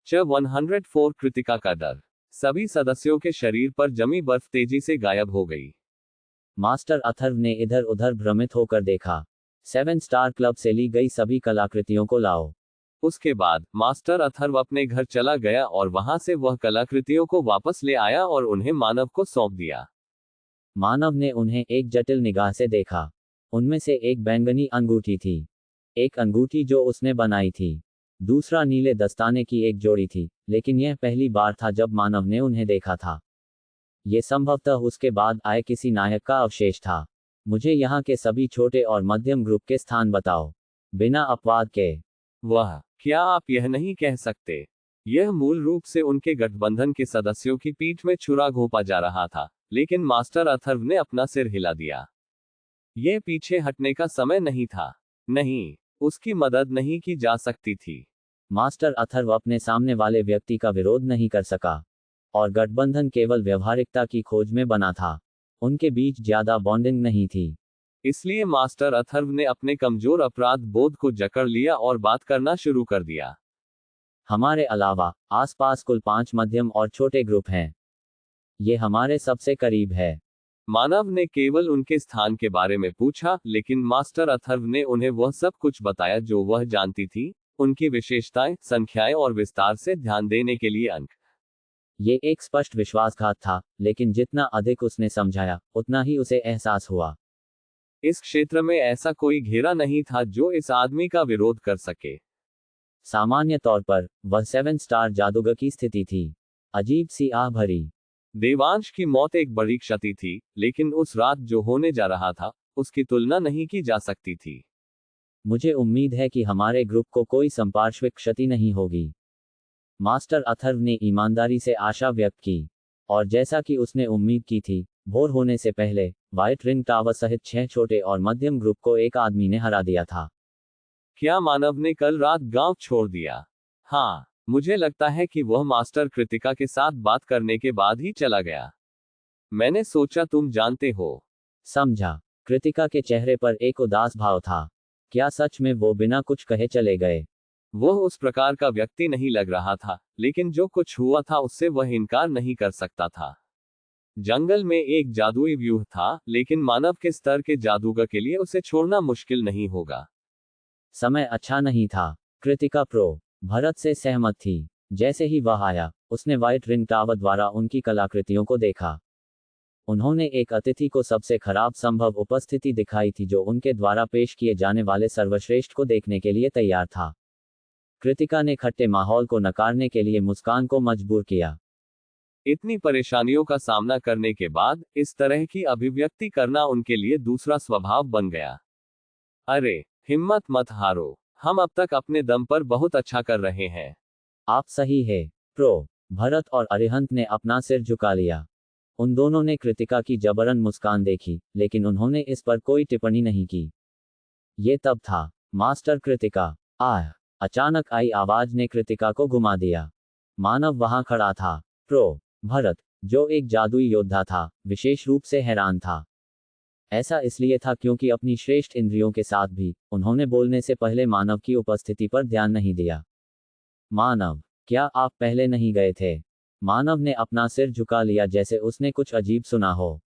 च 104 कृतिका का डर। सभी सदस्यों के शरीर पर जमी बर्फ तेजी से गायब हो गई। मास्टर अथर्व ने इधर उधर भ्रमित होकर देखा। 7 स्टार क्लब से ली गई सभी कलाकृतियों को लाओ। उसके बाद मास्टर अथर्व अपने घर चला गया और वहां से वह कलाकृतियों को वापस ले आया और उन्हें मानव को सौंप दिया। मानव ने उन्हें एक जटिल निगाह से देखा। उनमें से एक बैंगनी अंगूठी थी, एक अंगूठी जो उसने बनाई थी, दूसरा नीले दस्ताने की एक जोड़ी थी, लेकिन यह पहली बार था जब मानव ने उन्हें देखा था। ये संभवतः उसके बाद आए किसी नायक का अवशेष था। मुझे यहाँ के सभी छोटे और मध्यम ग्रुप के स्थान बताओ, बिना अपवाद के। वह, क्या आप यह नहीं कह सकते? यह मूल रूप से उनके गठबंधन के सदस्यों की पीठ में छुरा घोंपा जा रहा था, लेकिन मास्टर अथर्व ने अपना सिर हिला दिया। यह पीछे हटने का समय नहीं था। नहीं, उसकी मदद नहीं की जा सकती थी। मास्टर अथर्व अपने सामने वाले व्यक्ति का विरोध नहीं कर सका, और गठबंधन केवल व्यवहारिकता की खोज में बना था। उनके बीच ज्यादा बॉन्डिंग नहीं थी। इसलिए मास्टर अथर्व ने अपने कमजोर अपराध बोध को जकड़ लिया और बात करना शुरू कर दिया। हमारे अलावा आसपास कुल 5 मध्यम और छोटे ग्रुप हैं। ये हमारे सबसे करीब है। मानव ने केवल उनके स्थान के बारे में पूछा, लेकिन मास्टर अथर्व ने उन्हें वह सब कुछ बताया जो वह जानती थी, उनकी विशेषताएं, संख्याएं और विस्तार से ध्यान देने के लिए अंक। ये एक स्पष्ट विश्वासघात था, लेकिन जितना अधिक उसने समझाया, उतना ही उसे एहसास हुआ। इस क्षेत्र में ऐसा कोई घेरा नहीं था जो इस आदमी का विरोध कर सके। सामान्य तौर पर वह 7 स्टार जादूगर की स्थिति थी। अजीब सी आह भरी। देवांश की मौत एक बड़ी क्षति थी, लेकिन उस रात जो होने जा रहा था, उसकी तुलना नहीं की जा सकती थी। मुझे उम्मीद है कि हमारे ग्रुप को कोई संपार्श्विक क्षति नहीं होगी। मास्टर अथर्व ने ईमानदारी से आशा व्यक्त की। और जैसा कि उसने उम्मीद की थी, भोर होने से पहले व्हाइट रिंग टावर सहित 6 छोटे और मध्यम ग्रुप को एक आदमी ने हरा दिया था। क्या मानव ने कल रात गांव छोड़ दिया? हाँ, मुझे लगता है कि वह मास्टर कृतिका के साथ बात करने के बाद ही चला गया। मैंने सोचा तुम जानते हो। समझा। कृतिका के चेहरे पर एक उदास भाव था। क्या सच में वो बिना कुछ कहे चले गए? वह उस प्रकार का व्यक्ति नहीं लग रहा था, लेकिन जो कुछ हुआ था उससे वह इनकार नहीं कर सकता था। जंगल में एक जादुई व्यूह था, लेकिन मानव के स्तर के जादूगर के लिए उसे छोड़ना मुश्किल नहीं होगा। समय अच्छा नहीं था। कृतिका प्रो भरत से सहमत थी। जैसे ही वह आया, उसने व्हाइट रिंग टावर द्वारा उनकी कलाकृतियों को देखा। उन्होंने एक अतिथि को सबसे खराब संभव उपस्थिति दिखाई थी जो उनके द्वारा पेश किए जाने वाले सर्वश्रेष्ठ को देखने के लिए तैयार था। कृतिका ने खट्टे माहौल को नकारने के लिए मुस्कान को मजबूर किया। इतनी परेशानियों का सामना करने के बाद इस तरह की अभिव्यक्ति करना उनके लिए दूसरा स्वभाव बन गया। अरे, हिम्मत मत हारो, हम अब तक अपने दम पर बहुत अच्छा कर रहे हैं। आप सही है, प्रो भरत और अरिहंत ने अपना सिर झुका लिया। उन दोनों ने कृतिका की जबरन मुस्कान देखी, लेकिन उन्होंने इस पर कोई टिप्पणी नहीं की। ये तब था, मास्टर कृतिका। आह! अचानक आई आवाज ने कृतिका को घुमा दिया। मानव वहां खड़ा था। प्रो भरत, जो एक जादुई योद्धा था, विशेष रूप से हैरान था। ऐसा इसलिए था क्योंकि अपनी श्रेष्ठ इंद्रियों के साथ भी, उन्होंने बोलने से पहले मानव की उपस्थिति पर ध्यान नहीं दिया। मानव, क्या आप पहले नहीं गए थे? मानव ने अपना सिर झुका लिया जैसे उसने कुछ अजीब सुना हो।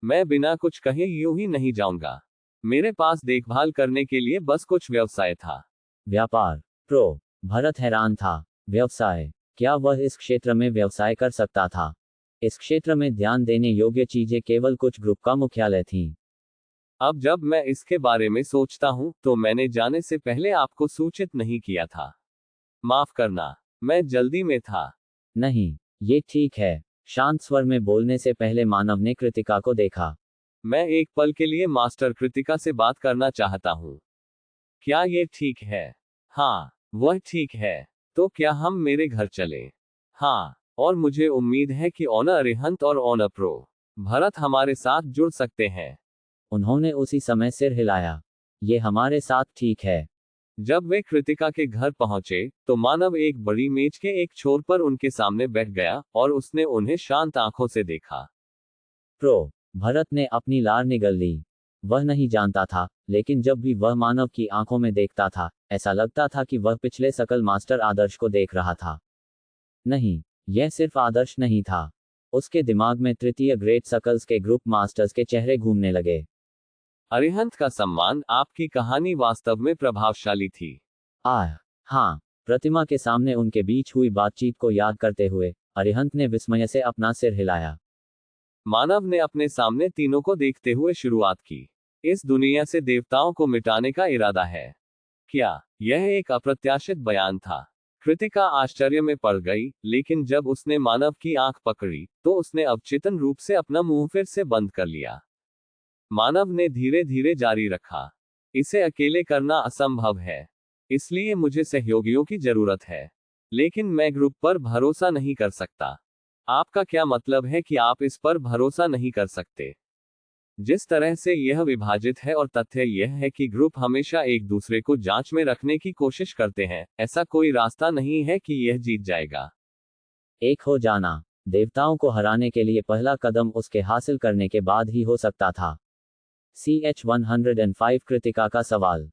मैं बिना कुछ कहे यूं ही नहीं जाऊंगा। मेरे पास देखभाल करने के लिए बस कुछ व्यवसाय था। व्यापार? प्रो भरत हैरान था। व्यवसाय? क्या वह इस क्षेत्र में व्यवसाय कर सकता था? इस क्षेत्र में ध्यान देने योग्य चीजें केवल कुछ ग्रुप का मुख्यालय थीं। अब जब मैं इसके बारे में सोचता हूं, तो मैंने जाने से पहले आपको सूचित नहीं किया था। माफ करना, मैं जल्दी में था। नहीं, ये ठीक है। शांत स्वर में बोलने से पहले मानव ने कृतिका को देखा। मैं एक पल के लिए मास्टर कृतिका से बात करना चाहता हूं। क्या ये ठीक है? हाँ, वह ठीक है। तो क्या हम मेरे घर चलें? हाँ, और मुझे उम्मीद है कि ऑनर अरिहंत और ऑनर प्रो भरत हमारे साथ जुड़ सकते हैं। उन्होंने उसी समय सिर हिलाया। ये हमारे साथ ठीक है। जब वे कृतिका के घर पहुंचे, तो मानव एक बड़ी मेज के एक छोर पर उनके सामने बैठ गया और उसने उन्हें शांत आंखों से देखा। प्रो भरत ने अपनी लार निगल ली। वह नहीं जानता था, लेकिन जब भी वह मानव की आंखों में देखता था, ऐसा लगता था कि वह पिछले सकल मास्टर आदर्श को देख रहा था। नहीं, यह सिर्फ आदर्श नहीं था। उसके दिमाग में तृतीय ग्रेट सकल्स के ग्रुप मास्टर्स के चेहरे घूमने लगे। अरिहंत का सम्मान, आपकी कहानी वास्तव में प्रभावशाली थी। हाँ। प्रतिमा के सामने उनके बीच हुई बातचीत को याद करते हुए अरिहंत ने विस्मय से अपना सिर हिलाया। मानव ने अपने सामने तीनों को देखते हुए शुरुआत की। इस दुनिया से देवताओं को मिटाने का इरादा है क्या? यह एक अप्रत्याशित बयान था। कृतिका आश्चर्य में पड़ गई, लेकिन जब उसने मानव की आंख पकड़ी तो उसने अवचेतन रूप से अपना मुंह फिर से बंद कर लिया। मानव ने धीरे धीरे जारी रखा, इसे अकेले करना असंभव है, इसलिए मुझे सहयोगियों की जरूरत है। लेकिन मैं ग्रुप पर भरोसा नहीं कर सकता। आपका क्या मतलब है कि आप इस पर भरोसा नहीं कर सकते? जिस तरह से यह विभाजित है और तथ्य यह है कि ग्रुप हमेशा एक दूसरे को जांच में रखने की कोशिश करते हैं, ऐसा कोई रास्ता नहीं है कि यह जीत जाएगा। एक हो जाना देवताओं को हराने के लिए पहला कदम उसके हासिल करने के बाद ही हो सकता था। CH-105 कृतिका का सवाल।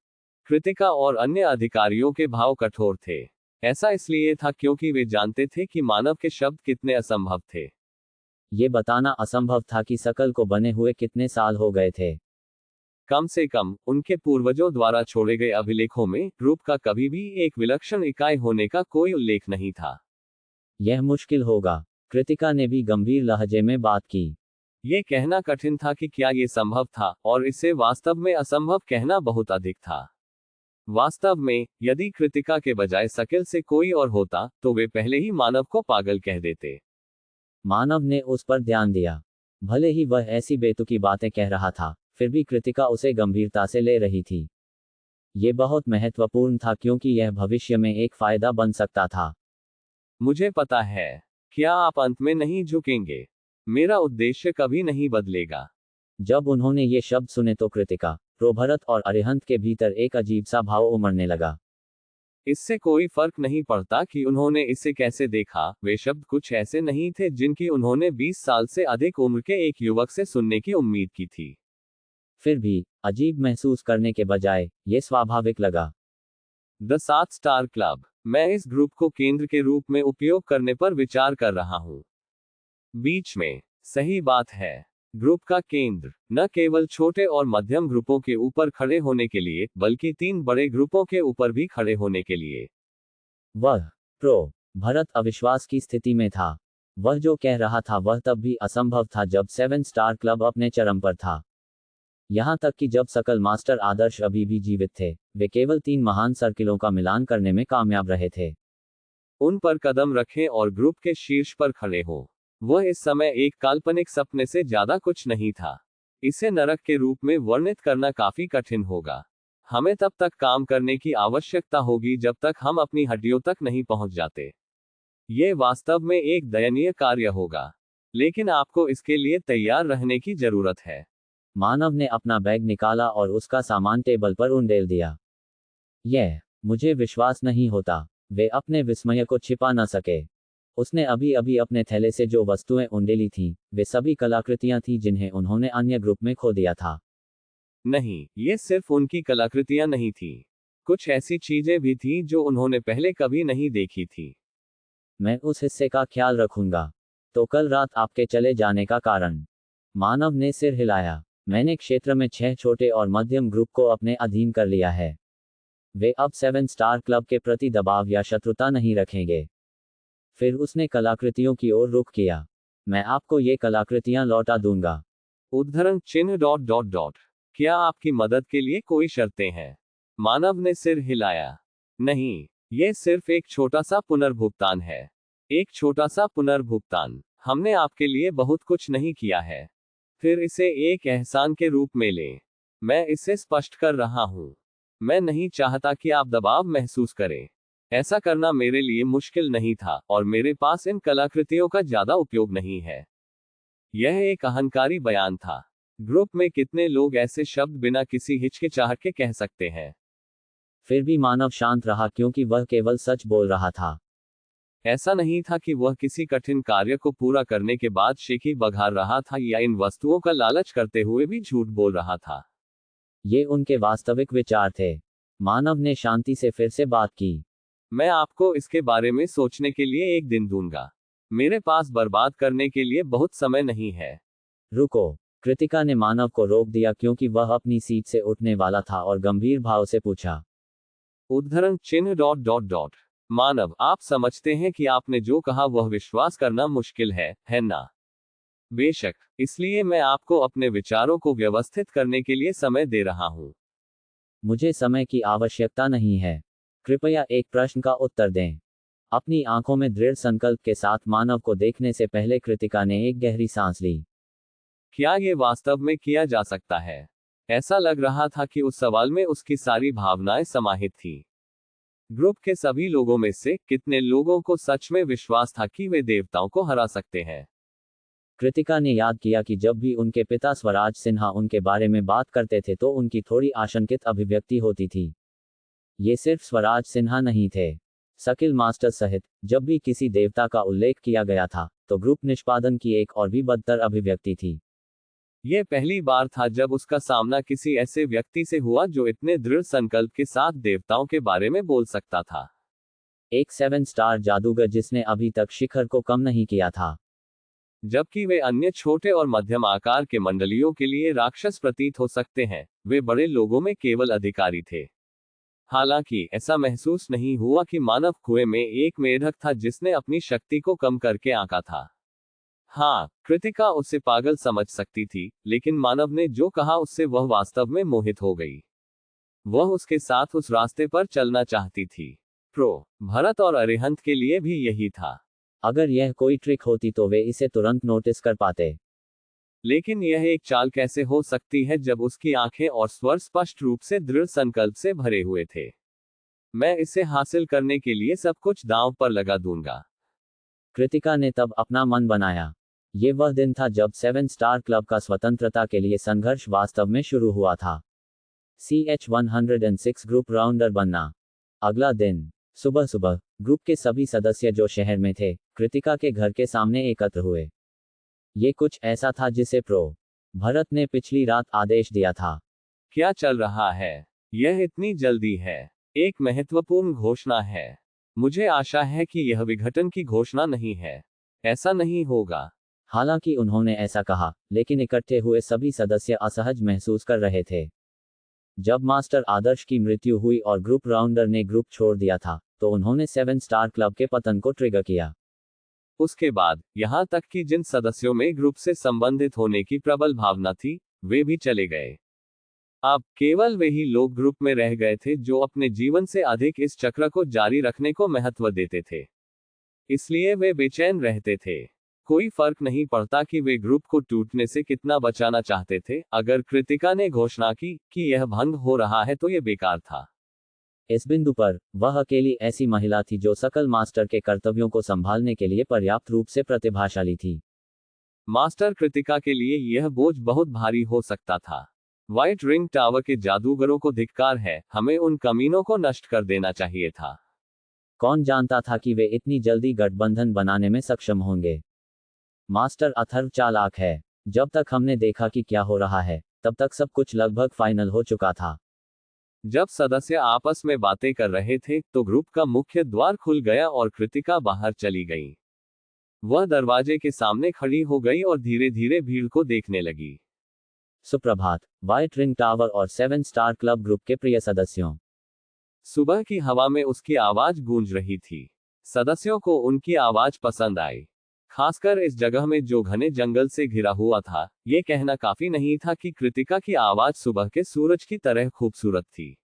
कृतिका और अन्य अधिकारियों के भाव कठोर थे। ऐसा इसलिए था क्योंकि वे जानते थे कि मानव के शब्द कितने असंभव थे। ये बताना असंभव था कि सकल को बने हुए कितने साल हो गए थे। कम से कम उनके पूर्वजों द्वारा छोड़े गए अभिलेखों में ग्रुप का कभी भी एक विलक्षण इकाई होने का कोई उल्लेख नहीं था। यह मुश्किल होगा, कृतिका ने भी गंभीर लहजे में बात की। ये कहना कठिन था कि क्या ये संभव था, और इसे वास्तव में असंभव कहना बहुत अधिक था। वास्तव में, यदि कृतिका के बजाय सकिल से कोई और होता, तो वे पहले ही मानव को पागल कह देते। मानव ने उस पर ध्यान दिया। भले ही वह ऐसी बेतुकी बातें कह रहा था, फिर भी कृतिका उसे गंभीरता से ले रही थी। ये बहुत महत्वपूर्ण था क्योंकि यह भविष्य में एक फायदा बन सकता था। मुझे पता है। क्या आप अंत में नहीं झुकेंगे? मेरा उद्देश्य कभी नहीं बदलेगा। जब उन्होंने ये शब्द सुने तो कृतिका, प्रोभरत और अरिहंत के भीतर एक अजीब सा भाव उमड़ने लगा। इससे कोई फर्क नहीं पड़ता कि उन्होंने इसे कैसे देखा, वे शब्द कुछ ऐसे नहीं थे जिनकी उन्होंने 20 साल से अधिक उम्र के एक युवक से सुनने की उम्मीद की थी। फिर भी अजीब महसूस करने के बजाय ये स्वाभाविक लगा। The 7 star club. मैं इस ग्रुप को केंद्र के रूप में उपयोग करने पर विचार कर रहा हूं। बीच में। सही बात है। ग्रुप का केंद्र न केवल छोटे और मध्यम ग्रुपों के ऊपर खड़े होने के लिए, बल्कि 3 बड़े ग्रुपों के ऊपर भी खड़े होने के लिए। वह भरत अविश्वास की स्थिति में था। वह जो कह रहा था वह तब भी असंभव था जब 7 स्टार क्लब अपने चरम पर था। यहाँ तक कि जब सकल मास्टर आदर्श अभी भी जीवित थे, वे केवल 3 महान सर्किलों का मिलान करने में कामयाब रहे थे। उन पर कदम रखें और ग्रुप के शीर्ष पर खड़े हो। वह इस समय एक काल्पनिक सपने से ज्यादा कुछ नहीं था। इसे नरक के रूप में वर्णित करना काफी कठिन होगा। हमें तब तक काम करने की आवश्यकता होगी जब तक हम अपनी हड्डियों तक नहीं पहुंच जाते। ये वास्तव में एक दयनीय कार्य होगा, लेकिन आपको इसके लिए तैयार रहने की जरूरत है। मानव ने अपना बैग निकाला और उसका सामान टेबल पर उंडेल दिया। मुझे विश्वास नहीं होता। वे अपने विस्मय को छिपा न सके। उसने अभी अभी अपने थैले से जो वस्तुएं उंडेली थीं, वे सभी कलाकृतियां थीं जिन्हें उन्होंने अन्य ग्रुप में खो दिया था। नहीं, ये सिर्फ उनकी कलाकृतियां नहीं थीं। कुछ ऐसी चीजें भी थीं जो उन्होंने पहले कभी नहीं देखी थी। मैं उस हिस्से का ख्याल रखूंगा। तो कल रात आपके चले जाने का कारण? मानव ने सिर हिलाया। मैंने क्षेत्र में 6 छोटे और मध्यम ग्रुप को अपने अधीन कर लिया है। वे अब 7 स्टार क्लब के प्रति दबाव या शत्रुता नहीं रखेंगे। फिर उसने कलाकृतियों की ओर रुख किया। मैं आपको ये कलाकृतियां लौटा दूंगा। उद्धरण चिन्ह ... क्या आपकी मदद के लिए कोई शर्तें हैं? मानव ने सिर हिलाया। नहीं, ये सिर्फ एक छोटा सा पुनर्भुगतान है। एक छोटा सा पुनर्भुगतान। हमने आपके लिए बहुत कुछ नहीं किया है। फिर इसे एक एहसान के रूप में लें। मैं इसे स्पष्ट कर रहा हूं। मैं नहीं चाहता कि आप दबाव महसूस करें। ऐसा करना मेरे लिए मुश्किल नहीं था, और मेरे पास इन कलाकृतियों का ज्यादा उपयोग नहीं है। यह एक अहंकारी बयान था। ग्रुप में कितने लोग ऐसे शब्द बिना किसी हिचकिचाहट के कह सकते हैं? फिर भी मानव शांत रहा क्योंकि वह केवल सच बोल रहा था। ऐसा नहीं था कि वह किसी कठिन कार्य को पूरा करने के बाद शेखी बघार रहा था या इन वस्तुओं का लालच करते हुए भी झूठ बोल रहा था। ये उनके वास्तविक विचार थे। मानव ने शांति से फिर से बात की। मैं आपको इसके बारे में सोचने के लिए एक दिन दूंगा। मेरे पास बर्बाद करने के लिए बहुत समय नहीं है। रुको। कृतिका ने मानव को रोक दिया क्योंकि वह अपनी सीट से उठने वाला था और गंभीर भाव से पूछा। उद्धरण चिन्ह डॉट डॉट डॉट। मानव, आप समझते हैं कि आपने जो कहा वह विश्वास करना मुश्किल है ना? बेशक, इसलिए मैं आपको अपने विचारों को व्यवस्थित करने के लिए समय दे रहा हूं। मुझे समय की आवश्यकता नहीं है। कृपया एक प्रश्न का उत्तर दें। अपनी आंखों में दृढ़ संकल्प के साथ मानव को देखने से पहले कृतिका ने एक गहरी सांस ली। क्या ये वास्तव में किया जा सकता है? ऐसा लग रहा था कि उस सवाल में उसकी सारी भावनाएं समाहित थी। ग्रुप के सभी लोगों में से कितने लोगों को सच में विश्वास था कि वे देवताओं को हरा सकते हैं? कृतिका ने याद किया कि जब भी उनके पिता स्वराज सिन्हा उनके बारे में बात करते थे तो उनकी थोड़ी आशंकित अभिव्यक्ति होती थी। ये सिर्फ स्वराज सिन्हा नहीं थे। शकील मास्टर सहित जब भी किसी देवता का उल्लेख किया गया था तो ग्रुप निष्पादन की एक और भी बदतर अभिव्यक्ति थी। यह पहली बार था जब उसका सामना किसी ऐसे व्यक्ति से हुआ जो इतने दृढ़ संकल्प के साथ देवताओं के बारे में बोल सकता था। एक 7 स्टार जादूगर जिसने अभी तक शिखर को कम नहीं किया था। जबकि वे अन्य छोटे और मध्यम आकार के मंडलियों के लिए राक्षस प्रतीत हो सकते हैं, वे बड़े लोगों में केवल अधिकारी थे। हालांकि ऐसा महसूस नहीं हुआ कि मानव कुएं में एक मेढक था जिसने अपनी शक्ति को कम करके आंका था। हाँ, कृतिका उसे पागल समझ सकती थी, लेकिन मानव ने जो कहा उससे वह वास्तव में मोहित हो गई। वह उसके साथ उस रास्ते पर चलना चाहती थी। भरत और अरिहंत के लिए भी यही था। अगर यह कोई ट्रिक होती तो वे इसे तुरंत नोटिस कर पाते। लेकिन यह एक चाल कैसे हो सकती है जब उसकी आंखें और स्वर स्पष्ट रूप से दृढ़ संकल्प से भरे हुए थे? मैं इसे हासिल करने के लिए सब कुछ दांव पर लगा दूंगा। कृतिका ने तब अपना मन बनाया। ये वह दिन था जब 7 स्टार क्लब का स्वतंत्रता के लिए संघर्ष वास्तव में शुरू हुआ था। CH-106 ग्रुप राउंडर बनना। अगला दिन सुबह सुबह ग्रुप के सभी सदस्य जो शहर में थे कृतिका के घर के सामने एकत्र हुए। ये कुछ ऐसा था जिसे भरत ने पिछली रात आदेश दिया था। क्या चल रहा है? यह इतनी जल्दी है। एक महत्वपूर्ण घोषणा है। मुझे आशा है कि यह विघटन की घोषणा नहीं है। ऐसा नहीं होगा। हालांकि उन्होंने ऐसा कहा, लेकिन इकट्ठे हुए सभी सदस्य असहज महसूस कर रहे थे। जब मास्टर आदर्श की मृत्यु हुई और ग्रुप राउंडर ने ग्रुप छोड़ दिया था तो उन्होंने 7 स्टार क्लब के पतन को ट्रिगर किया। उसके बाद यहां तक कि जिन सदस्यों में ग्रुप से संबंधित होने की प्रबल भावना थी, वे भी चले गए। अब केवल वे ही लोग ग्रुप में रह गए थे जो अपने जीवन से अधिक इस चक्र को जारी रखने को महत्व देते थे। इसलिए वे बेचैन रहते थे। कोई फर्क नहीं पड़ता कि वे ग्रुप को टूटने से कितना बचाना चाहते थे। अगर कृतिका ने घोषणा की कि यह भंग हो रहा है तो यह बेकार था। इस बिंदु पर वह अकेली ऐसी महिला थी जो सकल मास्टर के कर्तव्यों को संभालने के लिए पर्याप्त रूप से प्रतिभाशाली थी। मास्टर कृतिका के लिए यह बोझ बहुत भारी हो सकता था। व्हाइट रिंग टावर के जादूगरों को धिक्कार है, हमें उन कमीनों को नष्ट कर देना चाहिए था। कौन जानता था कि वे इतनी जल्दी गठबंधन बनाने में सक्षम होंगे। मास्टर अथर्व चालाक है। जब तक हमने देखा कि क्या हो रहा है तब तक सब कुछ लगभग फाइनल हो चुका था। जब सदस्य आपस में बातें कर रहे थे तो ग्रुप का मुख्य द्वार खुल गया और कृतिका बाहर चली गई। वह दरवाजे के सामने खड़ी हो गई और धीरे धीरे भीड़ को देखने लगी। सुप्रभात, व्हाइट रिंग टावर और 7 स्टार क्लब ग्रुप के प्रिय सदस्यों। सुबह की हवा में उसकी आवाज गूंज रही थी। सदस्यों को उनकी आवाज पसंद आई। खासकर इस जगह में जो घने जंगल से घिरा हुआ था। यह कहना काफी नहीं था कि कृतिका की आवाज सुबह के सूरज की तरह खूबसूरत थी।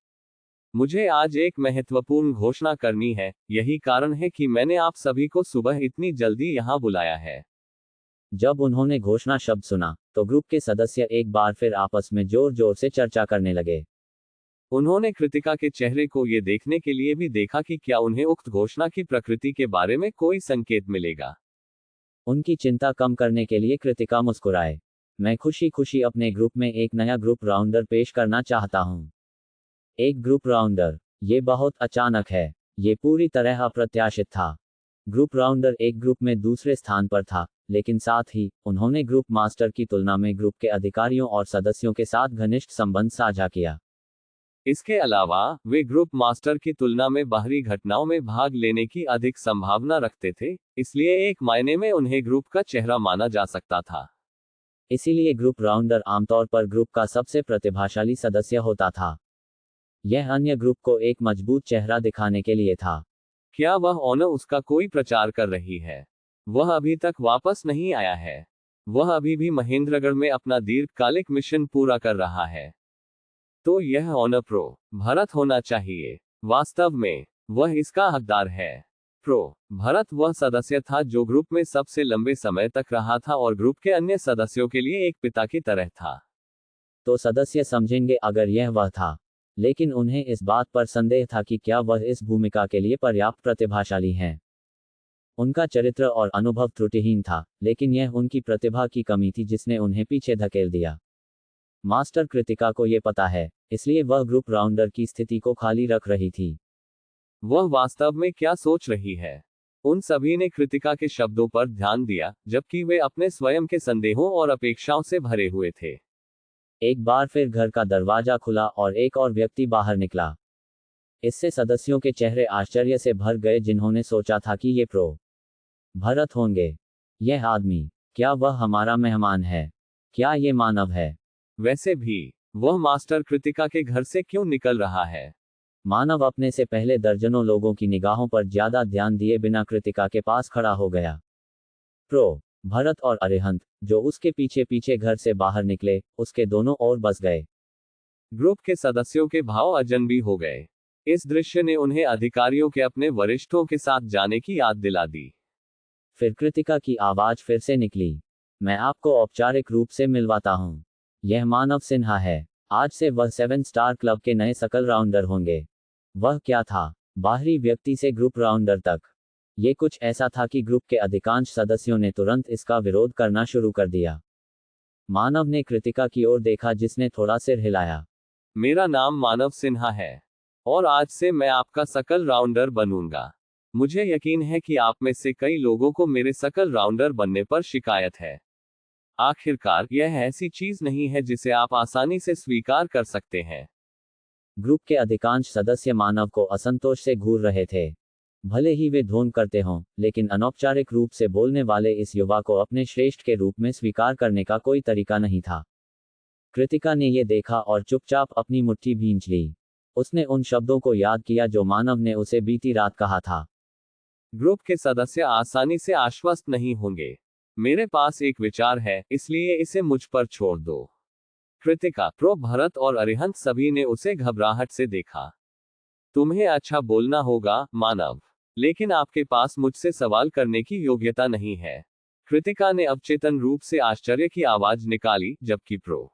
मुझे आज एक महत्वपूर्ण घोषणा करनी है, यही कारण है कि मैंने आप सभी को सुबह इतनी जल्दी यहाँ बुलाया है। जब उन्होंने घोषणा शब्द सुना तो ग्रुप के सदस्य एक बार फिर आपस में जोर जोर से चर्चा करने लगे। उन्होंने कृतिका के चेहरे को यह देखने के लिए भी देखा कि क्या उन्हें उक्त घोषणा की प्रकृति के बारे में कोई संकेत मिलेगा। उनकी चिंता कम करने के लिए कृतिका मुस्कुराए। मैं खुशी खुशी अपने ग्रुप में एक नया ग्रुप राउंडर पेश करना चाहता हूँ। एक ग्रुप राउंडर। ये बहुत अचानक है। ये पूरी तरह अप्रत्याशित था। ग्रुप राउंडर एक ग्रुप में दूसरे स्थान पर था, लेकिन साथ ही उन्होंने ग्रुप मास्टर की तुलना में ग्रुप के अधिकारियों और सदस्यों के साथ घनिष्ठ संबंध साझा किया। इसके अलावा वे ग्रुप मास्टर की तुलना में बाहरी घटनाओं में भाग लेने की अधिक संभावना रखते थे, इसलिए एक मायने में उन्हें ग्रुप का चेहरा माना जा सकता था। इसीलिए ग्रुप राउंडर आमतौर पर ग्रुप का सबसे प्रतिभाशाली सदस्य होता था। यह अन्य ग्रुप को एक मजबूत चेहरा दिखाने के लिए था। क्या वह ओनर उसका कोई प्रचार कर रही है? वह अभी तक वापस नहीं आया है। वह अभी भी महेंद्रगढ़ में अपना दीर्घकालिक मिशन पूरा कर रहा है। तो यह ओनर प्रो भरत होना चाहिए। वास्तव में वह इसका हकदार है। प्रो भरत वह सदस्य था जो ग्रुप में सबसे लंबे समय तक रहा था और ग्रुप के अन्य सदस्यों के लिए एक पिता की तरह था। तो सदस्य समझेंगे अगर यह वह था, लेकिन उन्हें इस बात पर संदेह था कि क्या वह इस भूमिका के लिए पर्याप्त प्रतिभाशाली हैं। उनका चरित्र और अनुभव त्रुटिहीन था, लेकिन यह उनकी प्रतिभा की कमी थी जिसने उन्हें पीछे धकेल दिया। मास्टर कृतिका को यह पता है, इसलिए वह ग्रुप राउंडर की स्थिति को खाली रख रही थी। वह वास्तव में क्या सोच रही है? उन सभी ने कृतिका के शब्दों पर ध्यान दिया, जबकि वे अपने स्वयं के संदेहों और अपेक्षाओं से भरे हुए थे। एक बार फिर घर का दरवाजा खुला और एक और व्यक्ति बाहर निकला। इससे सदस्यों के चेहरे आश्चर्य से भर गए जिन्होंने सोचा था कि ये प्रो भरत होंगे। यह आदमी, क्या वह हमारा मेहमान है? क्या ये मानव है? वैसे भी वह मास्टर कृतिका के घर से क्यों निकल रहा है? मानव अपने से पहले दर्जनों लोगों की निगाहों पर ज्यादा ध्यान दिए बिना कृतिका के पास खड़ा हो गया। प्रो भरत और अरिहंत, जो उसके पीछे पीछे घर से बाहर निकले, उसके दोनों ओर बस गए। ग्रुप के सदस्यों के भाव अजनबी हो गए। इस दृश्य ने उन्हें अधिकारियों के अपने वरिष्ठों के साथ जाने की याद दिला दी। फिर कृतिका की आवाज फिर से निकली, मैं आपको औपचारिक रूप से मिलवाता हूं। यह मानव सिन्हा है। आज से वह 7 स्टार क्लब के नए सकल राउंडर होंगे। वह क्या था? बाहरी व्यक्ति से ग्रुप राउंडर तक। ये कुछ ऐसा था कि ग्रुप के अधिकांश सदस्यों ने तुरंत इसका विरोध करना शुरू कर दिया। मानव ने कृतिका की ओर देखा जिसने थोड़ा सिर हिलाया। मेरा नाम मानव सिन्हा है और आज से मैं आपका सकल राउंडर बनूंगा। मुझे यकीन है कि आप में से कई लोगों को मेरे सकल राउंडर बनने पर शिकायत है। आखिरकार यह ऐसी चीज नहीं है जिसे आप आसानी से स्वीकार कर सकते हैं। ग्रुप के अधिकांश सदस्य मानव को असंतोष से घूर रहे थे। भले ही वे ढोंग करते हों, लेकिन अनौपचारिक रूप से बोलने वाले इस युवा को अपने श्रेष्ठ के रूप में स्वीकार करने का कोई तरीका नहीं था। कृतिका ने यह देखा और चुपचाप अपनी मुट्ठी भींच ली। उसने उन शब्दों को याद किया जो मानव ने उसे बीती रात कहा था। ग्रुप के सदस्य आसानी से आश्वस्त नहीं होंगे। मेरे पास एक विचार है, इसलिए इसे मुझ पर छोड़ दो। कृतिका, प्रो भरत और अरिहंत सभी ने उसे घबराहट से देखा। तुम्हें अच्छा बोलना होगा, मानव, लेकिन आपके पास मुझसे सवाल करने की योग्यता नहीं है। कृतिका ने अवचेतन रूप से आश्चर्य की आवाज निकाली, जबकि प्रो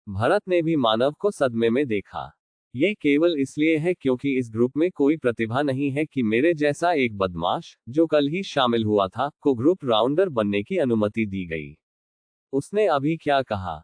भरत ने भी मानव को सदमे में देखा। ये केवल इसलिए है क्योंकि इस ग्रुप में कोई प्रतिभा नहीं है कि मेरे जैसा एक बदमाश, जो कल ही शामिल हुआ था, को ग्रुप राउंडर बनने की अनुमति दी गई। उसने अभी क्या कहा?